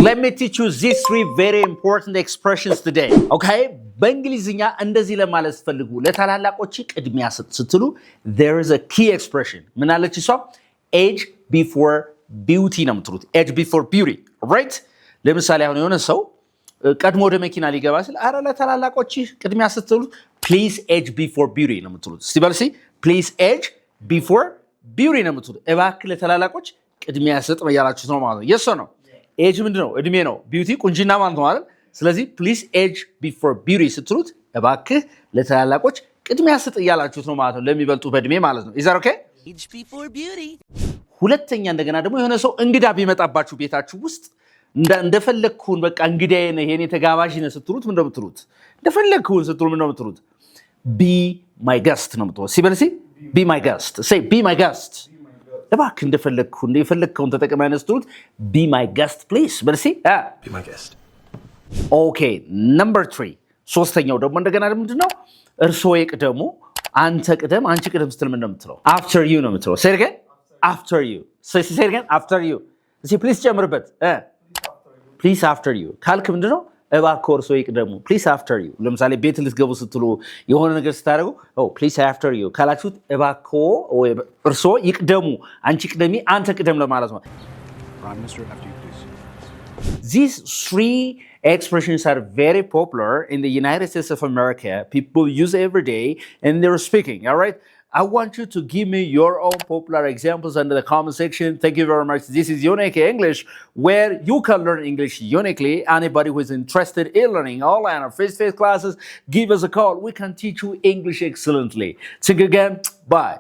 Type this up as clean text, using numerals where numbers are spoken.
Let me teach you these three very important expressions today. Okay? በእንግሊዝኛ እንደዚህ ለማለት ፈልጉ ለታላላቆች ቅድሚያ ስትሉ there is a key expression. ምን አለች እሷ? age before beauty ነው የምትሉት። age before beauty. Right? ለምሳሌ አሁን የሆነ ሰው ቀድሞ ወደ መኪና ሊገባ ሲል አረ ለታላላቆች ቅድሚያ ስትሉ please age before beauty ነው የምትሉት። እስቲ በል እስቲ please age before beauty ነው የምትሉት። እባክህ ለታላላቆች ቅድሚያ ስጥ በያላችሁት ነው ማለት ነው። yes or no? ኤጅ ምንድነው? እድሜ ነው። ቢዩቲ ቁንጅና ማለት ነው አይደል? ስለዚህ ፕሊዝ ኤጅ ቢፎር ቢዩቲ ስትሉት እባክህ ለተላላቆች ቅድሚያ ስጥ እያላችሁት ነው ማለት ነው። ለሚበልጡ በእድሜ ማለት ነው። ኢዝ ዛት ኦኬ? ኤጅ ቢፎር ቢዩቲ። ሁለተኛ እንደገና ደግሞ የሆነ ሰው እንግዳ ቢመጣባችሁ ቤታችሁ ውስጥ እንደፈለግኩን በቃ እንግዳዬ ነህ የኔ ተጋባዥ ነህ ስትሉት ምን ነው የምትሉት? እንደፈለግኩን ስትሉ ምን ነው የምትሉት? ቢ ማይ ገስት ነው የምትሉት። ሲበልሲ ቢ ማይ ገስት ሴይ ቢ ማይ ገስት እባክህ እንደፈለግከውን ተጠቅመህ አነስተውት be my guest please በልሲ be my guest okay number 3 ሶስተኛው ደግሞ እንደገና ምንድነው እርሶ ይቅደሙ አንተ ቅደም አንቺ ቅደም ስትል ምን ነው የምትለው after you ነው የምትለው say again after you say again after you see please ጨምርበት please after you ካልክ ምንድነው እባክህ እርሶ ይቅደሙ please after you ለምሳሌ ቤት ልትገቡ ስትሉ የሆነ ነገር ስታደርጉ please after you ካላችሁት እባክዎ ወይ እርሶ ይቅደሙ አንቺ ቅደሚ አንተ ቅደም ለማለት ነው prime minister after you please These three expressions are very popular in the United States of America. People use it every day and they're speaking, all right? I want you to give me your own popular examples under the comment section. Thank you very much. This is Unique English, where you can learn English uniquely. Anybody who is interested in learning online or face-to-face classes, give us a call. We can teach you English excellently. Think again. Bye.